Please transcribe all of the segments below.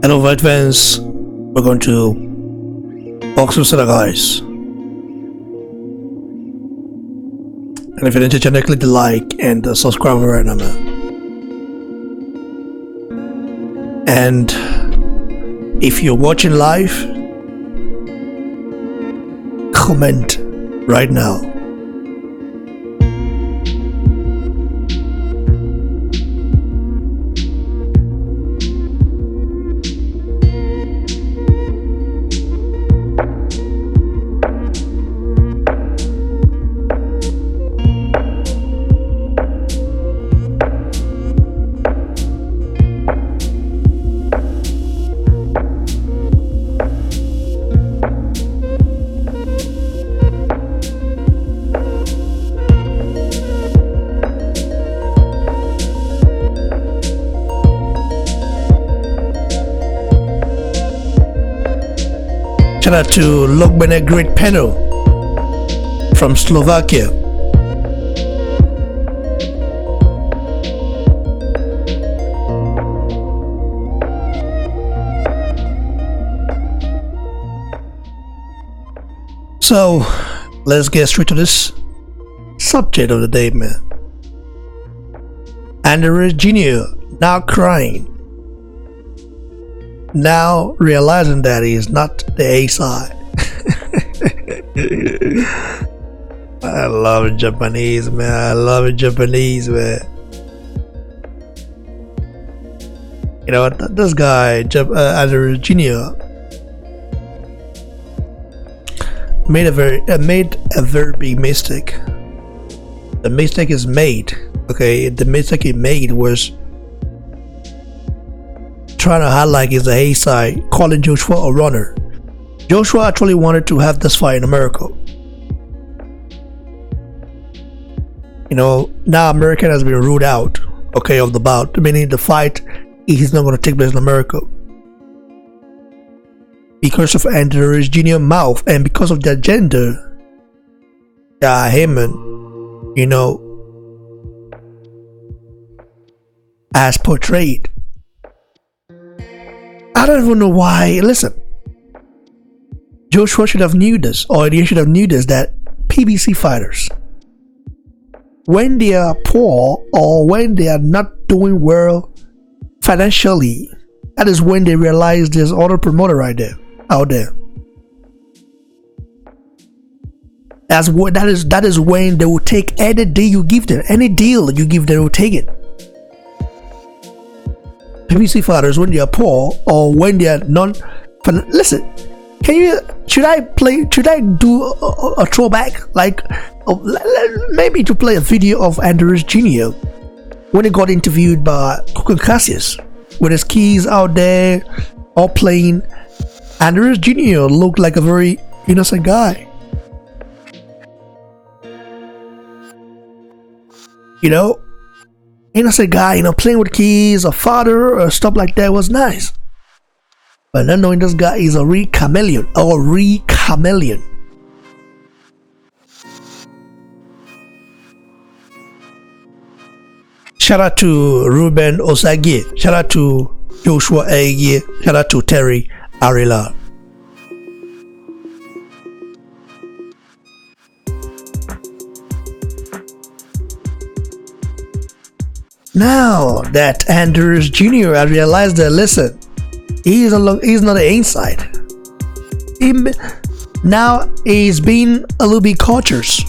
Hello, White fans. We're going to box with the guys. And if you're into channel, click the like and the subscribe right now, man. And if you're watching live, comment right now. Shout out to Logbene Great Panel from Slovakia. So let's get straight to this subject of the day, man. And Ruiz Jr. now crying, now realizing that he is not the A side. I love Japanese, man. I love Japanese, man. You know what? This guy, Ruiz Jr. made a very big mistake. The mistake is made. Okay, the mistake he made was trying to highlight his A side, calling Joshua a runner. Joshua actually wanted to have this fight in America. You know, now American has been ruled out, okay, of the bout, meaning the fight is not going to take place in America. Because of Ruiz Jr. mouth and because of their gender, Heyman, you know, as portrayed. I don't even know why. Listen, Joshua should have knew this, or they should have knew this, that PBC fighters, when they are poor or when they are not doing well financially, that is when they realize there's other promoter out there. That is when they will take any deal you give them, any deal you give them, they will take it. PBC fighters, when they are poor or when they are listen, should I do a throwback, like maybe to play a video of Ruiz Jr. when he got interviewed by Kukan Cassius with his keys out there all playing, and Ruiz Jr. looked like a very innocent guy. You know, innocent guy, you know, playing with keys, a father or stuff like that was nice. But not knowing this guy is a real chameleon. Shout out to Ruben Osagi. Shout out to Joshua Ege. Shout out to Terry Arila. Now that Ruiz Jr. has realized that, listen, he's not the inside. Now he's being a little bit cautious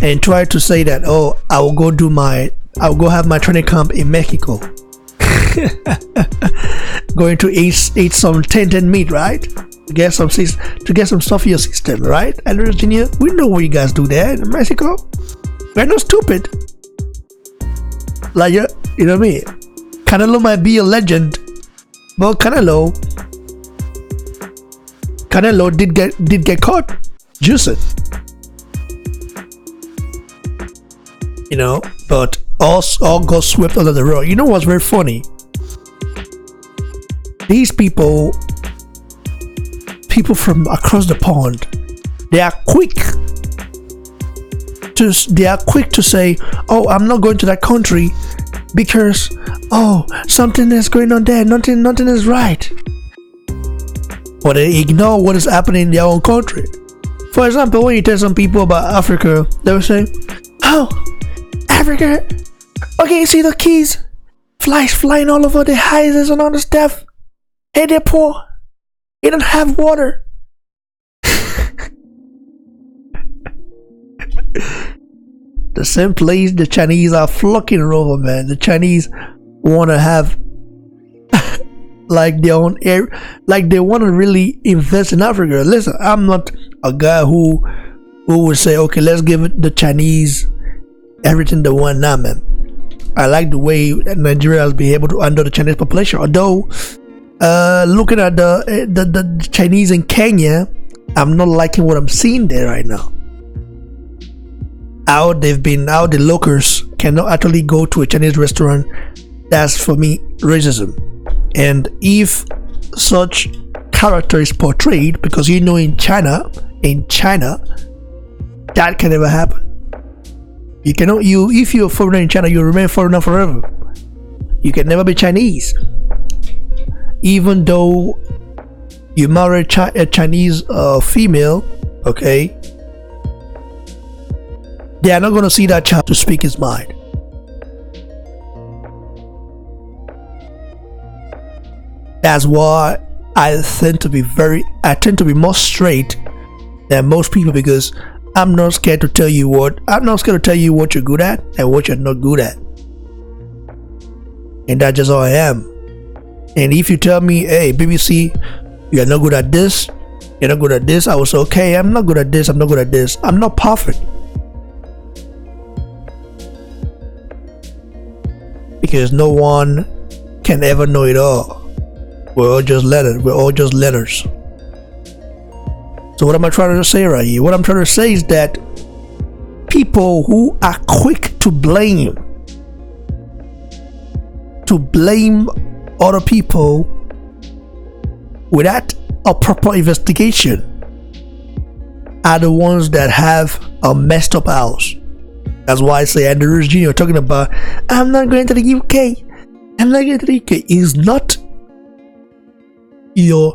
and try to say that, oh, I'll go have my training camp in Mexico. Going to eat some tainted meat, right? To get some stuff in your system, right? Ruiz Jr., we know what you guys do there in Mexico. We're not stupid. Like, you know what I mean? Canelo might be a legend, but Canelo did get caught juicing. You know, but all got swept under the rug. You know what's very funny? These people from across the pond, they are quick to say, oh, I'm not going to that country because oh, something is going on there, nothing is right. But they ignore what is happening in their own country. For example, when you tell some people about Africa, they will say, oh, Africa, okay, you see the kids, flies flying all over the houses and all the stuff. Hey, they're poor. They don't have water. The same place the Chinese are flocking over, man. The Chinese want to have like their own air, like they want to really invest in Africa. Listen, I'm not a guy who would say, okay, let's give the Chinese everything they want now, man. I like the way Nigeria has been able to handle the Chinese population. Although, looking at the Chinese in Kenya, I'm not liking what I'm seeing there right now. How the locals cannot actually go to a Chinese restaurant. That's for me racism. And if such character is portrayed, because you know in China, that can never happen. You cannot. If you're a foreigner in China, you remain foreigner forever. You can never be Chinese, even though you marry a Chinese female. Okay, they are not going to see that child to speak his mind. That's why I tend to be more straight than most people, because I'm not scared to tell you what you're good at and what you're not good at. And that's just how I am. And if you tell me, hey, BBC, you're not good at this, I will say, okay, I'm not good at this, I'm not perfect. Because no one can ever know it all. We're all just letters. So what am I trying to say right here? What I'm trying to say is that people who are quick to blame other people without a proper investigation are the ones that have a messed up house. That's why I say Ruiz Jr. talking about, I'm not going to the UK. Is not your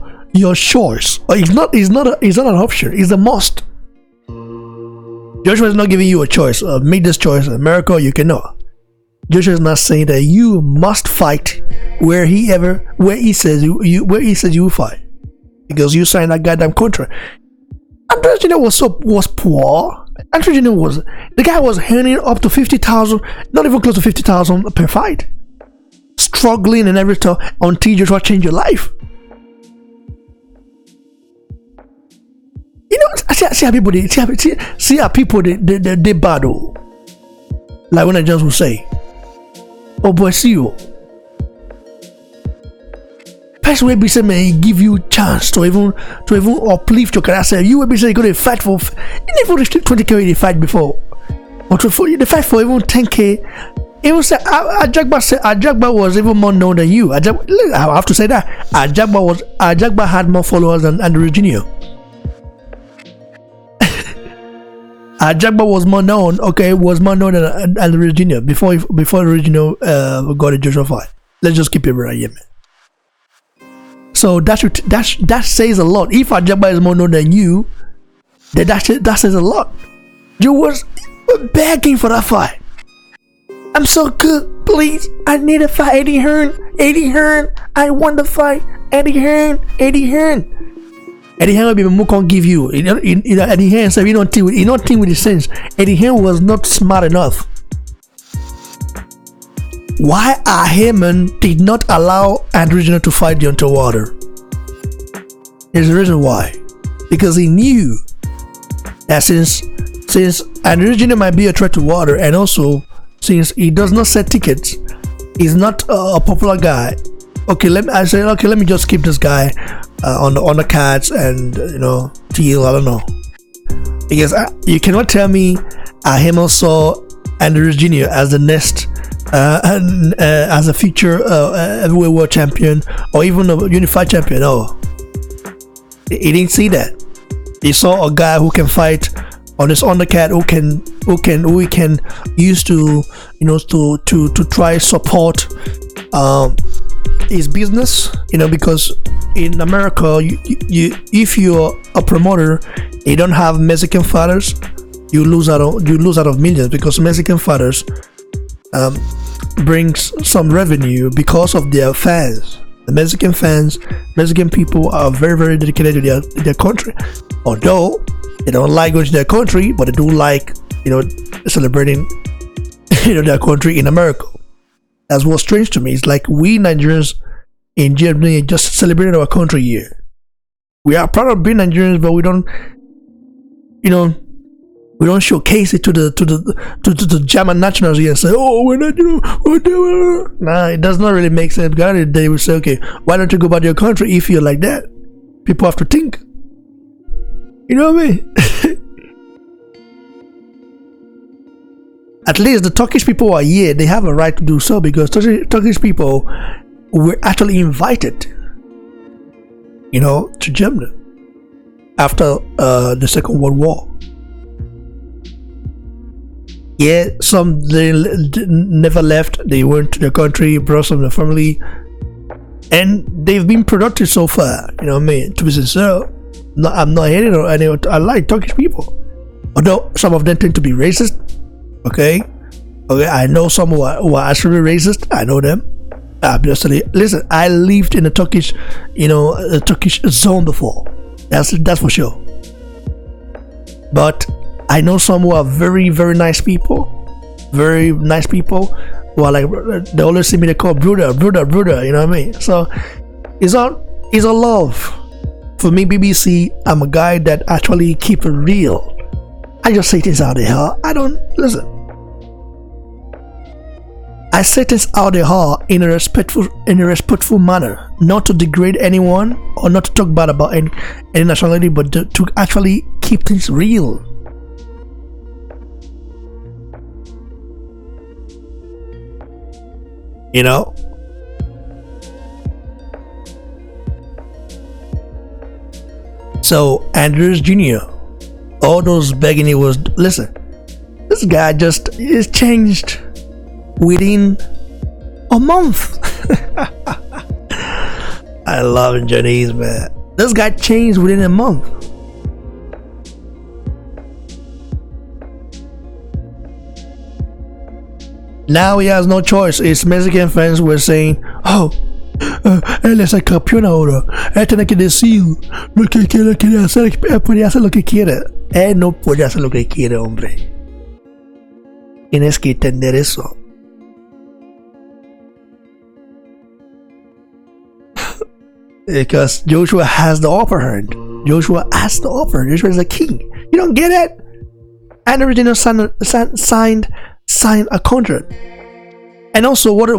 choice. It's not an option. It's a must. Joshua is not giving you a choice. Make this choice. America, you cannot. Joshua is not saying that you must fight where he says you fight, because you signed that goddamn contract. Andrew Jr. was poor. Andrew Jr. the guy was earning up to 50,000, not even close to 50,000 per fight, struggling and everything until Joshua changed your life. You know, see how people they battle. Like when I just will say, oh boy, see you. First way be say, man, give you chance to even uplift your career. Say you will be say you go to fight for, you never reached 20k they fight before, but for the fight for even 10k. Even say Ajagba was even more known than you. I have to say that Ajagba had more followers than Ruiz Jr. Ajagba was more known than Ruiz Jr. before Ruiz Jr. got a Joshua fight. Let's just keep it right here, man. So that says a lot. If Ajagba is more known than you, then that says a lot. You was begging for that fight. I'm so good, please. I need to fight Eddie Hearn. I want to fight Eddie Hearn. Eddie Hearn will be more can give you. Eddie Hearn said he don't think with his sense. Eddie Hearn was not smart enough. Why Hearn did not allow Andrew Jr. to fight Deontay Wilder? There's a reason why. Because he knew that since Andrew Jr. might be a threat to Wilder, and also since he does not sell tickets, he's not a popular guy. Let me just keep this guy on the cards and till I don't know, because you cannot tell me Hearn saw Andrew Jr. as the next as a future heavyweight world champion or even a unified champion. No, he didn't see that. He saw a guy who can fight on his undercard, who he can use to try support is business, because in America, if you're a promoter, you don't have Mexican fighters, you lose out of millions, because Mexican fighters brings some revenue because of their fans. The Mexican fans, Mexican people are very, very dedicated to their country. Although they don't like going to their country, but they do like, celebrating, their country in America. That's what's strange to me. It's like we Nigerians in Germany just celebrating our country here. We are proud of being Nigerians, but we don't, we don't showcase it to the German nationals here and say, "Oh, we're not, whatever." Nah, it does not really make sense. God, they will say, "Okay, why don't you go back to your country if you're like that?" People have to think. You know what I mean? At least the Turkish people are here. They have a right to do so, because Turkish people were actually invited, to Germany after the Second World War. Yeah, some they never left. They went to their country, brought some of their family, and they've been productive so far. You know what I mean? To be sincere, I'm not hating on anyone. I like Turkish people, although some of them tend to be racist. Okay, I know some who are actually racist. I know them. Obviously, listen. I lived in a Turkish zone before. That's for sure. But I know some who are very, very nice people. Very nice people who are like, they always see me, they call brother. You know what I mean? So it's a love. For me, BBC, I'm a guy that actually keep it real. I just say things out there. I don't listen. I say things out there in a respectful manner, not to degrade anyone or not to talk bad about any nationality, but to actually keep things real. So Andrews Jr., all those begging, he was, listen, this guy just is changed within a month. I love Johnny's, man. This guy changed within a month. Now he has no choice. His Mexican fans were saying, "Oh, él es el campeón ahora. Él tiene que decir lo que quiere hacer. Él puede hacer lo que quiere." Él no puede hacer lo que quiere, hombre. Tienes que entender eso. Because Joshua has the upper hand. Joshua has the upper hand. Joshua is the king. You don't get it? And original signed a contract. And also, what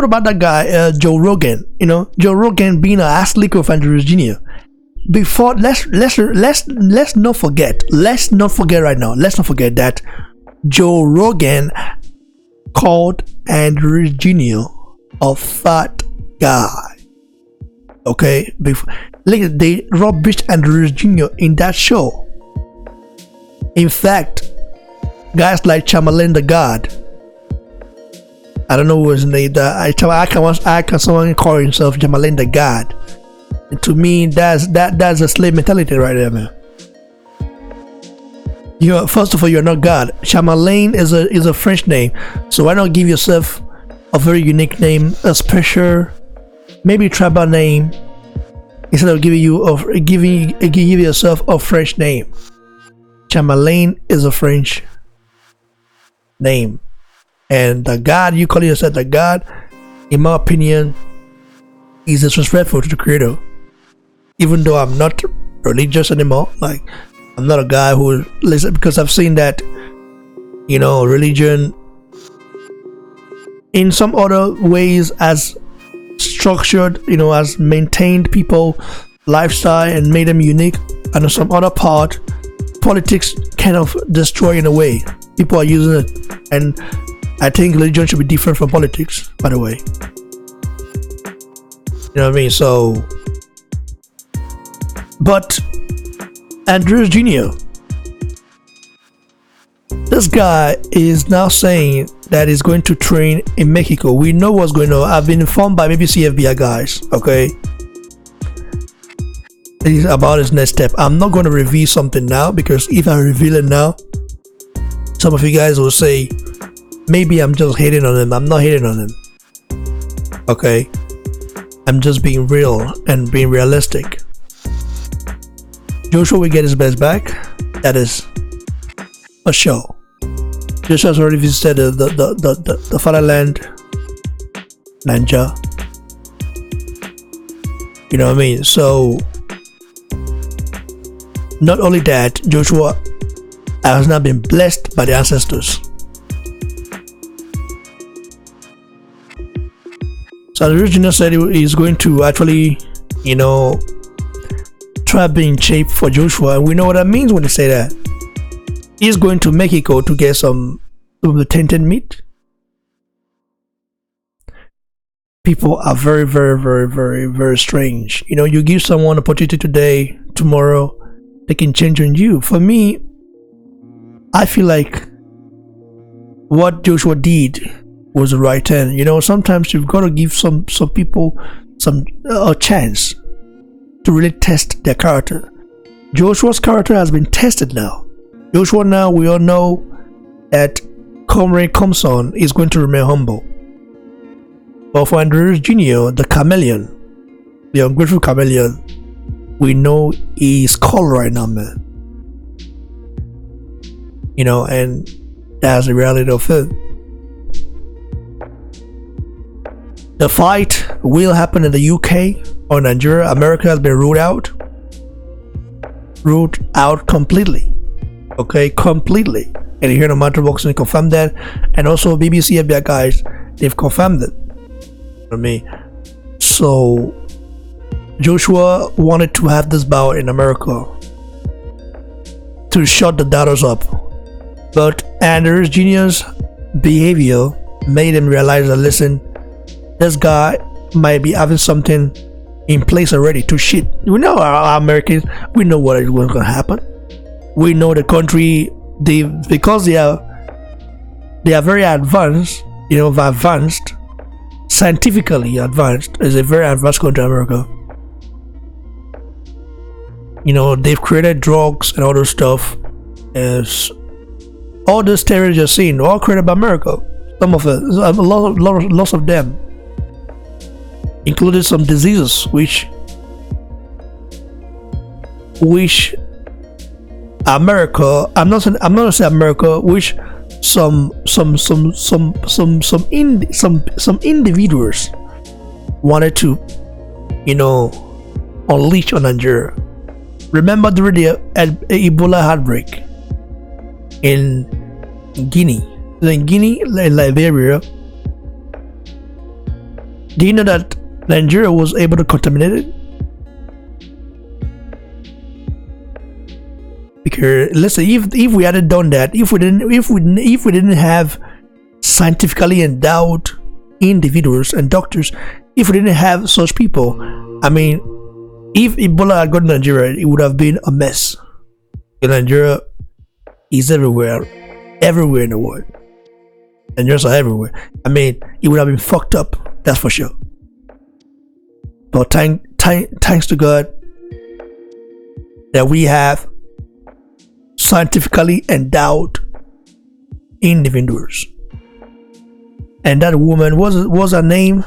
about that guy, Joe Rogan? Joe Rogan being an ass licker of Andrews Jr. Before, let's not forget. Let's not forget right now. Let's not forget that Joe Rogan called Andrews Jr. a fat guy. Okay, they rubbished Andrews Jr. in that show. In fact, guys like Chamberlain the God, I don't know what his name. I can someone call himself Chamberlain the God. And to me, that's a slave mentality right there, man. First of all, you're not God. Chamberlain is a French name, so why not give yourself a very unique name, a special, maybe tribal name, instead of giving yourself a French name. Chamberlain is a French name, and the God you call yourself the God, in my opinion, is disrespectful to the Creator. Even though I'm not religious anymore, like I'm not a guy who listen, because I've seen that religion in some other ways as structured, has maintained people lifestyle and made them unique, and on some other part, politics kind of destroy in a way. People are using it, and I think religion should be different from politics, by the way. You know what I mean? So, but Andrews Jr., This guy is now saying that he's going to train in Mexico. We know what's going on. I've been informed by BBC FBI guys, okay? This is about his next step. I'm not going to reveal something now, because if I reveal it now, some of you guys will say, maybe I'm just hating on him. I'm not hating on him. Okay? I'm just being real and being realistic. Joshua will get his best back. That is a show. Joshua's already visited the fatherland, Nanja. You know what I mean? So, not only that, Joshua has now been blessed by the ancestors. So the original said he's going to actually, you know, try being shape for Joshua, and we know what that means when they say that. He's going to Mexico to get some of the tainted meat. People are very, very, very, very, very strange. You know, you give someone an opportunity today, tomorrow, they can change on you. For me, I feel like what Joshua did was the right thing. You know, sometimes you've got to give some people a chance to really test their character. Joshua's character has been tested now. Joshua now, we all know that Comrade Compson is going to remain humble. But for Andrews Jr., the chameleon, the ungrateful chameleon, we know he's cold right now, man. You know, and that's the reality of it. The fight will happen in the UK or Nigeria. America has been ruled out completely. Okay, completely. And here no matter boxing confirmed that, and also BBC FBI guys, they've confirmed it for me. So Joshua wanted to have this bout in America to shut the doubters up, but Anders Jr.'s behavior made him realize that, listen, this guy might be having something in place already to shit. We know our Americans, we know what is going to happen. We know the country, because they are very advanced, you know, advanced, scientifically advanced. Is a very advanced country, America. You know, they've created drugs and all this stuff. As all the steroids you're seeing, all created by America. Some of it, lots of them, including some diseases which America, I'm not gonna say America, which some individuals wanted to, you know, unleash on Nigeria. Remember during the Ebola outbreak in Guinea, Liberia. Do you know that Nigeria was able to contaminate it? Because listen, if we hadn't done that, if we didn't have scientifically endowed individuals and doctors, if we didn't have such people, I mean, if Ebola had gone to Nigeria, it would have been a mess. Nigeria is everywhere in the world. Nigerians are everywhere. I mean, it would have been fucked up, that's for sure. But thanks to God that we have scientifically endowed individuals. And that woman was her name,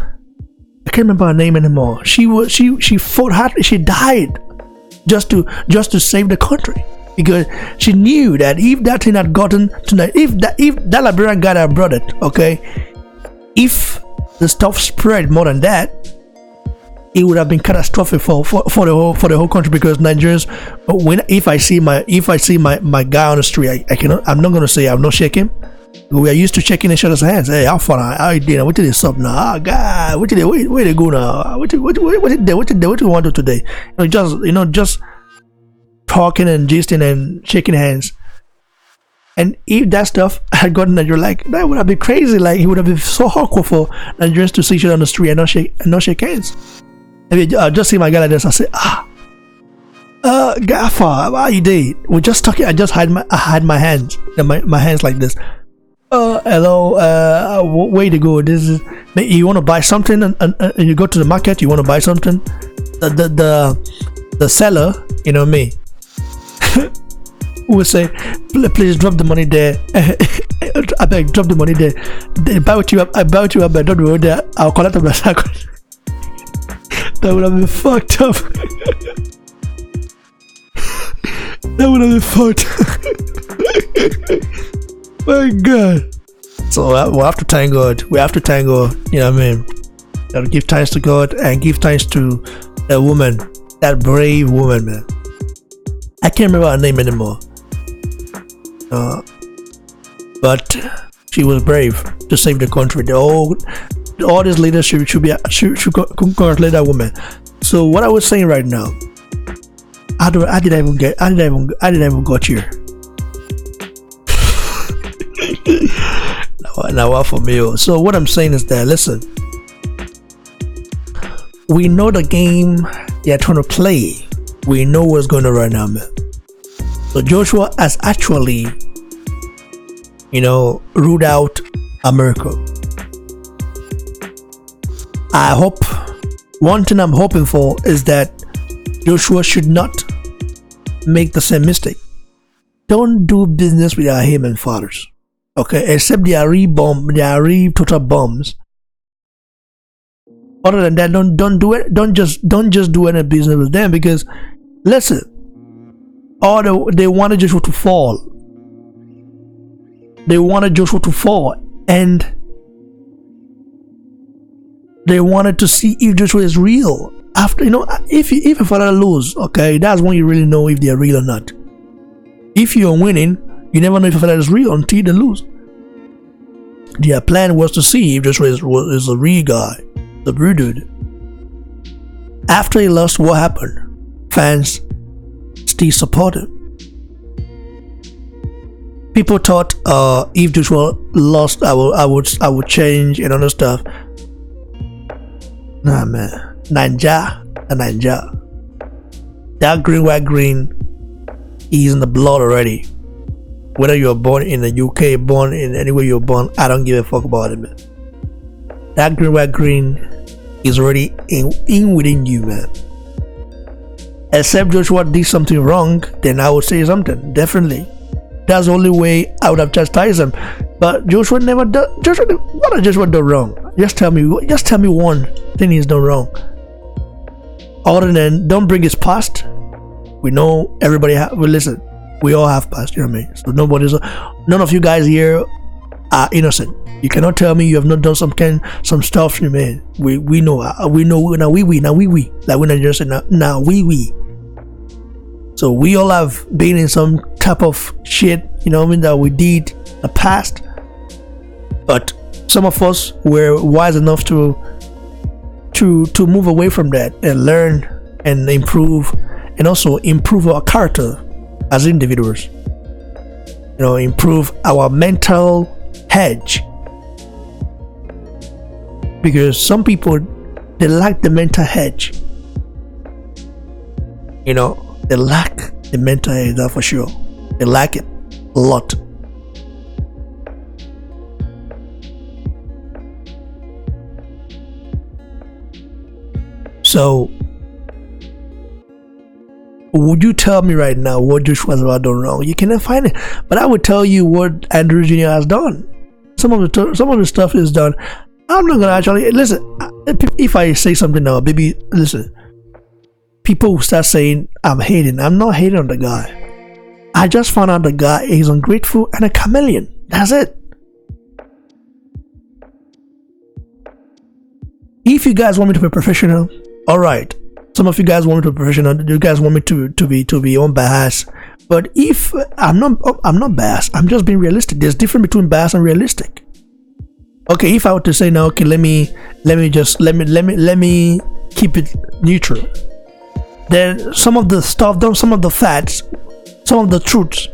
I can't remember her name anymore. She fought hard. She died just to save the country, because she knew that if that thing had gotten to, if that Liberian guy that brought it, okay, if the stuff spread more than that, it would have been catastrophic for the whole country. Because Nigerians, if I see my guy on the street, I'm not gonna say I'm not shaking. We are used to shaking each other's hands. Hey, how far? How you doing? What did this up now? Ah, God, where they go now? What you want to do today? Just talking and gisting and shaking hands. And if that stuff had gotten that, you're like, that would have been crazy. Like, it would have been so awkward for Nigerians to see each other on the street and not shake hands. Maybe I just see my guy like this, I say, Gaffer, how you did? We're just talking. I had my hands, my hands like this. Hello. Way to go. This is. You want to buy something, and you go to the market. You want to buy something. The seller, you know me, will say, please drop the money there. I beg, drop the money there. They buy what you up. I buy what you up, but don't go there. I'll collect the myself. That would have been fucked up. That would have been fucked. My God. So we'll have to thank God. We have to thank God. You know what I mean? Gotta give thanks to God and give thanks to that woman, that brave woman, man. I can't remember her name anymore. But she was brave to save the country. All these leaders should congratulate that woman. So what I was saying right now, how did I even got here? now what for me? So what I'm saying is that, listen, we know the game they're trying to play. We know what's going on right now, man. So Joshua has actually, ruled out America. I hope, one thing I'm hoping for is that Joshua should not make the same mistake. Don't do business with our human fathers. Okay, except they are total bombs. Other than that, don't do it. Don't just do any business with them, because listen, they wanted Joshua to fall. They wanted Joshua to fall, and they wanted to see if Joshua is real. After, if a father lose, okay, that's when you really know if they're real or not. If you're winning, you never know if a father is real until they lose. Their plan was to see if Joshua is a real guy, the real dude. After he lost, what happened? Fans still support him. People thought, if Joshua lost, I would change and other stuff. Nah, man. Ninja. That white green is in the blood already. Whether you're born in the UK, born in anywhere you're born, I don't give a fuck about it, man. That white green is already in within you, man. Except Joshua did something wrong, then I would say something, definitely. That's the only way I would have chastised him. But Joshua never done. What has Joshua done wrong? Just tell me one thing he's done wrong. Other than, don't bring his past. We know everybody. Listen, we all have past. You know what I mean? So none of you guys here are innocent. You cannot tell me you have not done some stuff. You know, man. We know. Now we. Like when I just said now we. So we all have been in some type of shit, that we did in the past. But some of us were wise enough to move away from that and learn and improve, and also improve our character as individuals. Improve our mental hedge. Because some people, they lack the mental hedge. They lack the mental health, that's for sure. They lack it a lot. So, would you tell me right now what Joshua has done wrong? You cannot find it, but I would tell you what Andrew Jr. has done. Some of the stuff is done. I'm not gonna actually listen. If I say something now, baby, listen. People will start saying I'm hating. I'm not hating on the guy. I just found out the guy is ungrateful and a chameleon. That's it. If you guys want me to be professional, all right. Some of you guys want me to be professional. You guys want me to be unbiased. But if I'm not biased. I'm just being realistic. There's difference between biased and realistic. Okay, if I were to say now, okay, let me keep it neutral. Then some of the stuff, some of the facts, some of the truths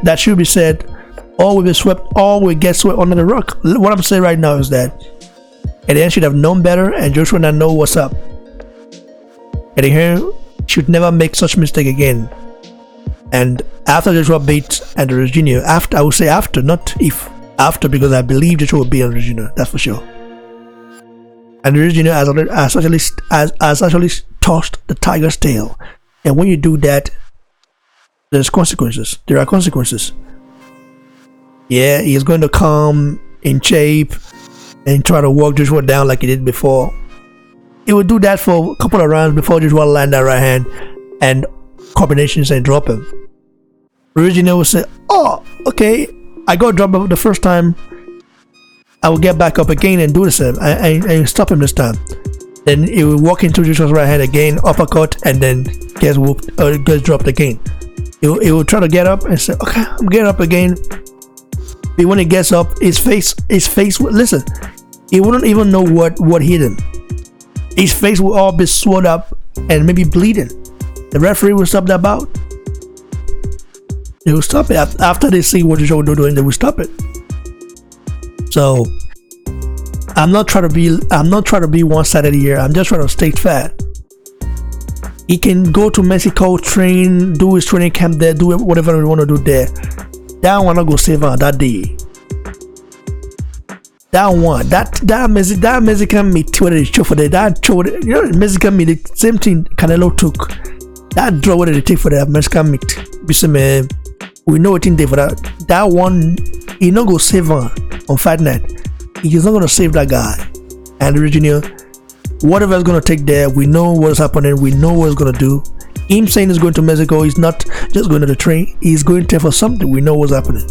that should be said, all will be swept, all will get swept under the rug. What I'm saying right now is that Eddie should have known better, and Joshua not know what's up. Eddie should never make such mistake again. And after Joshua beat Andre Jr., after, I would say after, not if, after, because I believe Joshua will beat Andre Jr., that's for sure. Andre Jr. has actually tossed the tiger's tail. And when you do that, there's consequences. There are consequences. Yeah, he's going to come in shape and try to walk Joshua down like he did before. He would do that for a couple of rounds before Joshua land that right hand and combinations and drop him. Ruiz will say, oh, okay, I got dropped the first time. I will get back up again and do the same. I stop him this time. Then he will walk into Joshua's right hand again, uppercut, and then gets whooped or gets dropped again. He will try to get up and say, okay, I'm getting up again. But when he gets up, his face, listen, he wouldn't even know what hit him. His face will all be swelled up and maybe bleeding. The referee will stop that bout. They will stop it after they see what Joshua will do, and they will stop it. So I'm not trying to be one-sided here. I'm just trying to state fact. He can go to Mexico, train, do his training camp there, do whatever we want to do there. That one not go save on that day. That Mexican meat where they show for that show, Mexican meat, the same thing Canelo took. That draw what they take for the Mexican meat. You see, man, we know what in there for that. That one, he not go save on Fight Night. He's not gonna save that guy. And original, whatever is gonna take there, we know what's happening. We know what he's gonna do. Him saying he's going to Mexico, he's not just going to the train. He's going there for something. We know what's happening.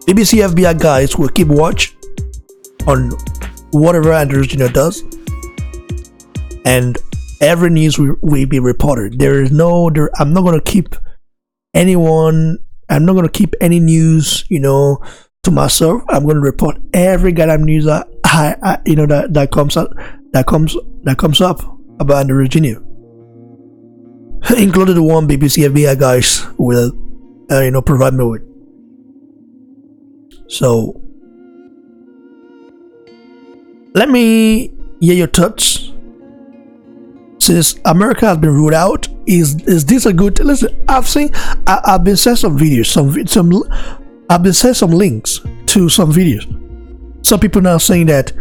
BBC FBI guys will keep watch on whatever Andrew Jr. does, and every news will be reported. I'm not going to keep anyone. I'm not going to keep any news, to myself. I'm going to report every goddamn news that comes up about Andrew Jr., including the one BBC FBI guys will, provide me with. So, let me hear your thoughts. Since America has been ruled out, is this a good? Listen, I've been sent some videos, I've been sent some links to some videos. Some people now saying that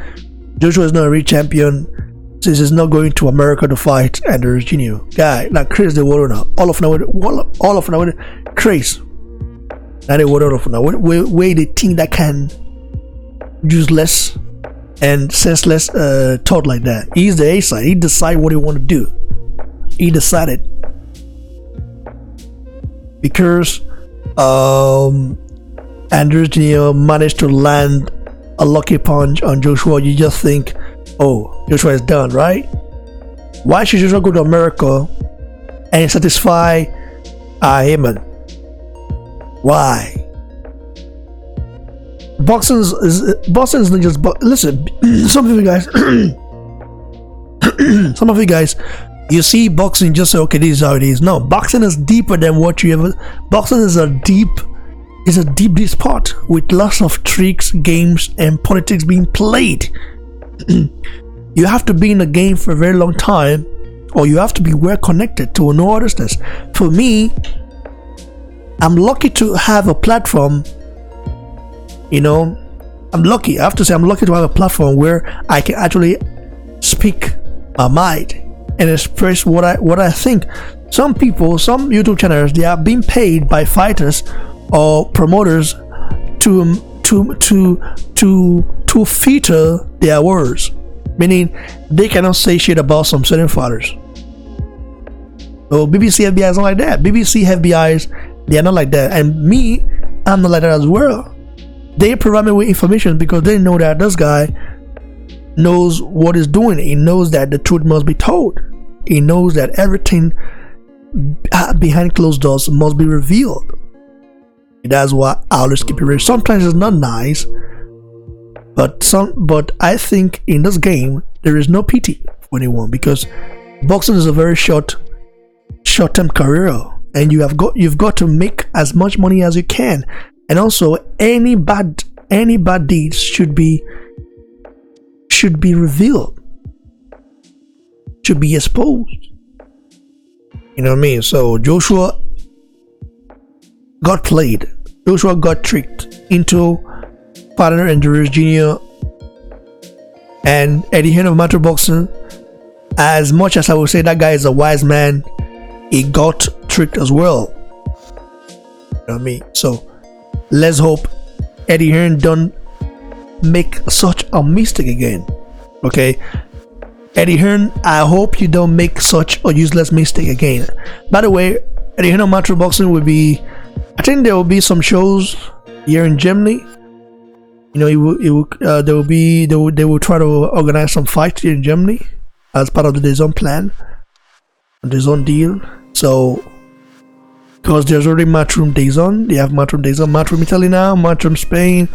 Joshua is not a real champion since he's not going to America to fight Andrew Jr. Guy, like crazy the world now. All of now, crazy. Now they world of now. Where they think that can useless and senseless thought like that. He's the A side. He decide what he want to do. He decided because Andrew Jr. managed to land a lucky punch on Joshua. You just think, oh, Joshua is done, right? Why should Joshua go to America and satisfy Heyman? Why? Boxing is not just. Listen, some of you guys, you see boxing just say, okay, this is how it is. No, boxing is deeper than what you ever. Boxing is a deep sport with lots of tricks, games, and politics being played. You have to be in the game for a very long time, or you have to be well connected to know all this. For me, I'm lucky to have a platform. I'm lucky. I have to say, I'm lucky to have a platform where I can actually speak my mind and express what I think. Some people, some YouTube channels, they are being paid by fighters or promoters to filter their words, meaning they cannot say shit about some certain fighters. So BBC FBI is not like that. BBC FBI's, they are not like that, and me, I'm not like that as well. They provide me with information because they know that this guy knows what he's doing. He knows that the truth must be told. He knows that everything behind closed doors must be revealed. That's why I always keep it real. Sometimes it's not nice, but I think in this game there is no pity for anyone because boxing is a very short-term career, and you've got to make as much money as you can. And also, any bad deeds should be revealed, should be exposed. You know what I mean? So Joshua got played. Joshua got tricked into partner and Ruiz Jr. and Eddie Hearn of Amateur Boxing. As much as I would say that guy is a wise man, he got tricked as well. You know what I mean? So let's hope Eddie Hearn don't make such a mistake again. Okay, Eddie Hearn, I hope you don't make such a useless mistake again. By the way, Eddie Hearn of Amateur Boxing will be, I think there will be some shows here in Germany. You know, they will try to organize some fights here in Germany as part of the DAZN plan, the DAZN deal. So, because there's already Matchroom DAZN, they have Matchroom DAZN, Matchroom Italy now, Matchroom Spain,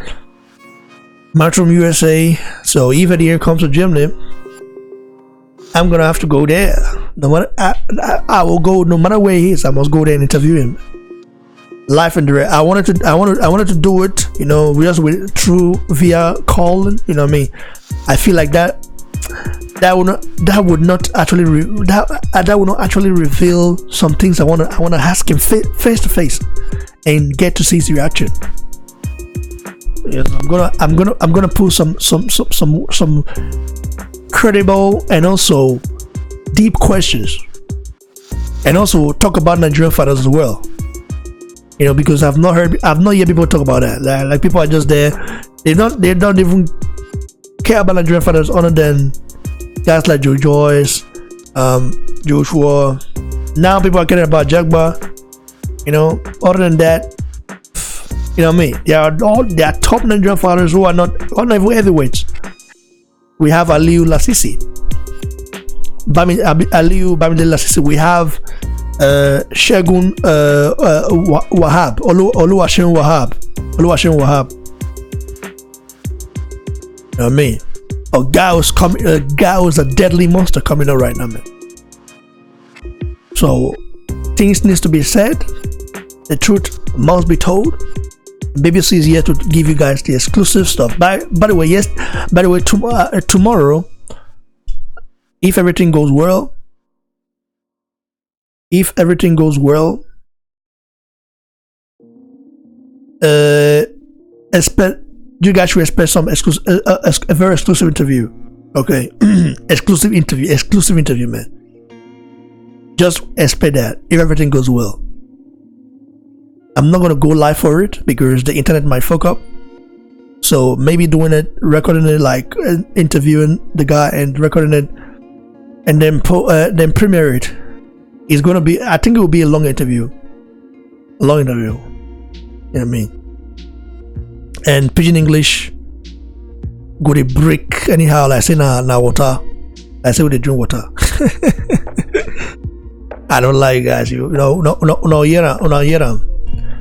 Matchroom USA. So if Eddie Hearn comes to Germany, I'm gonna have to go there. No matter, I will go no matter where he is. I must go there and interview him live and direct. I wanted to do it, you know, just through via call. You know what I mean? I feel like that would not actually reveal some things I wanna ask him face to face and get to see his reaction. Yes, I'm gonna put some credible and also deep questions, and also talk about Nigerian fighters as well. You know, because I've not yet people talk about that. Like people are just there. They don't even care about Nigerian fighters other than guys like Joe Joyce, Joshua. Now people are caring about Jagba. You know, other than that, you know what I mean? They are top Nigerian fighters who are not even heavyweights. We have Aliyu Lasisi, Aliyu Bamidele Lasisi. We have Shegun Wahab, Oluwaseun Wahab. You know what I mean? A guy who's a deadly monster coming out right now, man. So things needs to be said. The truth must be told. BBC is here to give you guys the exclusive stuff. By the way, tomorrow, if everything goes well, expect you guys should expect some exclusive, a very exclusive interview. Okay, exclusive interview, man. Just expect that if everything goes well. I'm not gonna go live for it because the internet might fuck up. So maybe recording it, like interviewing the guy and recording it, and then premiere it. It's gonna be, I think it will be a long interview. You know what I mean? And pidgin English go to break anyhow. Like say na water. I say we they drink water. I don't like guys. You know, no, yeah.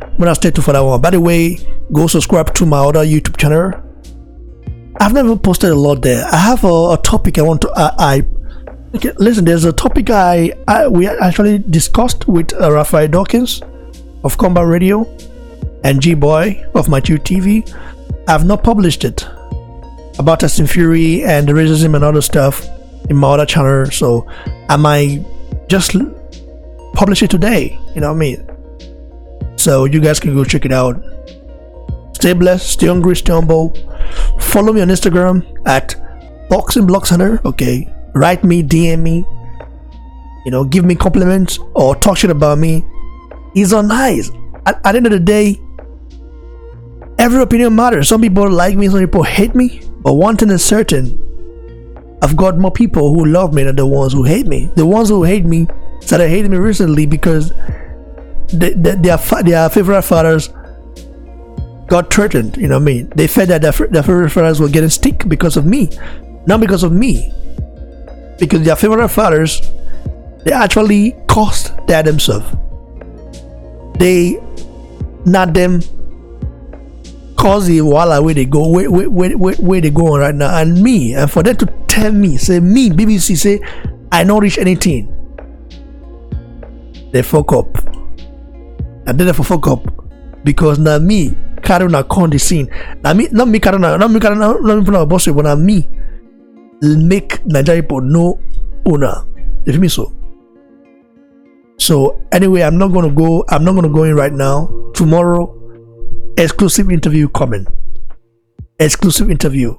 I'm gonna stay tuned for that one. By the way, go subscribe to my other YouTube channel. I've never posted a lot there. I have a topic I want to. Okay, listen. There's a topic we actually discussed with Raphael Dawkins of Combat Radio and G Boy of My TV. I've not published it about Tyson Fury and the racism and other stuff in my other channel. So I might just publish it today. You know what I mean? So you guys can go check it out. Stay blessed, stay hungry, stay humble. Follow me on Instagram at Boxing Block Center. Okay, write me, DM me. You know, give me compliments or talk shit about me. It's all nice. At the end of the day, every opinion matters. Some people like me, some people hate me. But one thing is certain: I've got more people who love me than the ones who hate me. The ones who hate me started hating me recently because their favorite fighters got threatened. You know what I mean? They felt that their favorite fighters were getting stick because of me, not because of me. Because their favorite fighters, they actually cost that themselves. They, not them, cause the walla where they go, where they going right now, and me, and for them to tell me, say me, BBC, say I not reach anything. They fuck up. And then they fuck up because now me carrying a con the scene. Now me not me carrying not me boss, but now me make Nigeria people no owner. You feel me? So So anyway, I'm not gonna go in right now. Tomorrow, exclusive interview coming. Exclusive interview.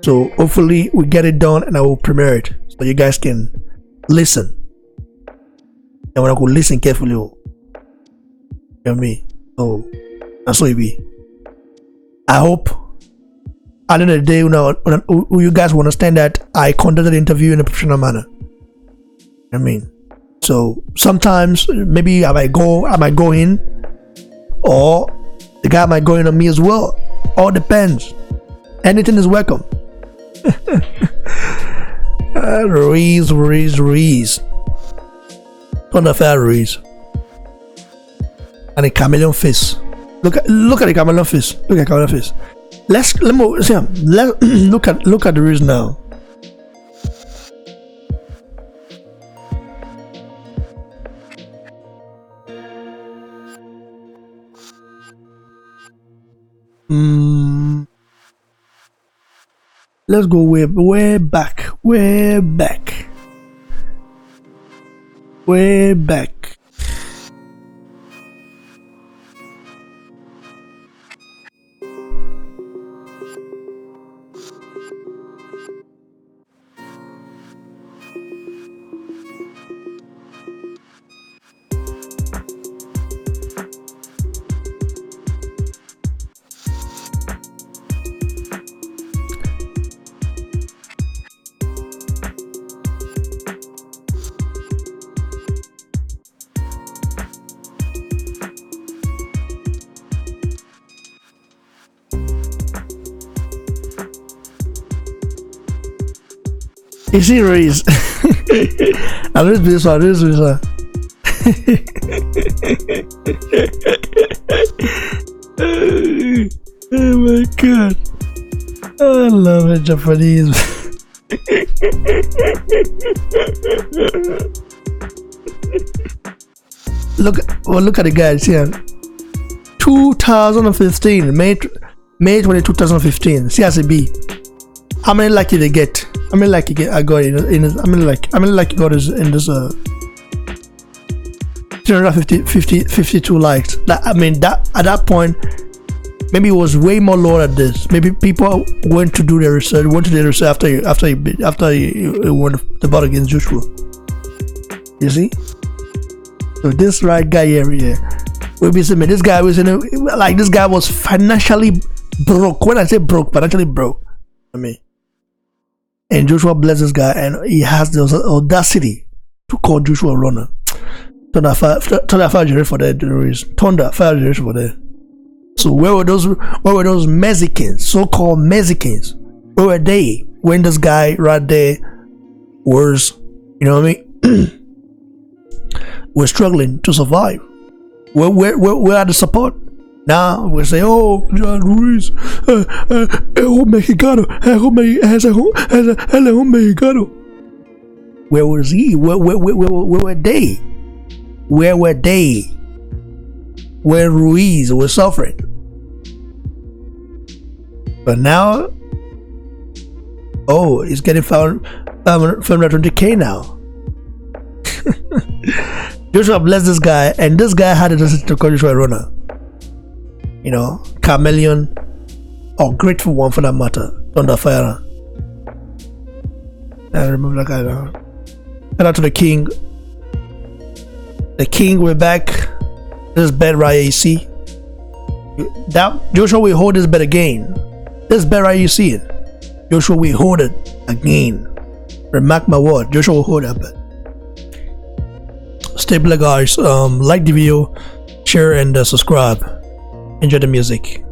So hopefully we get it done and I will premiere it so you guys can listen. And when I could listen carefully, you know me. So that's what it be. I hope at the end of the day, you guys will understand that I conducted the interview in a professional manner. I mean, so sometimes maybe I might go in, or the guy might go in on me as well. All depends. Anything is welcome. Ruiz. On the fair Ruiz. And the chameleon face. Look at the chameleon face. Look at chameleon face. Let's look at the Ruiz now. Let's go way back. You see Ruiz. I lose this one. Oh my god. I love it, Japanese. Look at the guys here. 2015, May 20, 2015. CRCB. How many like did they get? How many like I got in this? How many like you got in this? 52 likes. That at that point, maybe it was way more lower than this. Maybe people went to do their research. After he won the battle against Joshua. You see? So this right guy here, will be saying this guy was this guy was financially broke. When I say broke, financially broke. And Joshua blessed this guy, and he has the audacity to call Joshua a runner. Thunder fire generation for that. Thunder fire generation for that. So where were those Mexicans, so-called Mexicans? Where were they when this guy right there was, we're struggling to survive? Where are the support? Now we say, oh, John Ruiz, mexicano, mexicano. Where was he? Where were they? Where were they? Where Ruiz was suffering? But now, oh, he's getting found 20K now. Joshua blessed this guy, and this guy had a decision to call Joshua a runner. Chameleon, or grateful one for that matter, Thunder Fire. I remember that guy now. Shout out to the king. The king, we're back. This bed right here, you see. That Joshua will hold this bed again. This bed right here, you see it. Joshua will hold it again. Remark my word, Joshua will hold that bed. Stay blessed, guys. Like the video, share, and subscribe. Enjoy the music.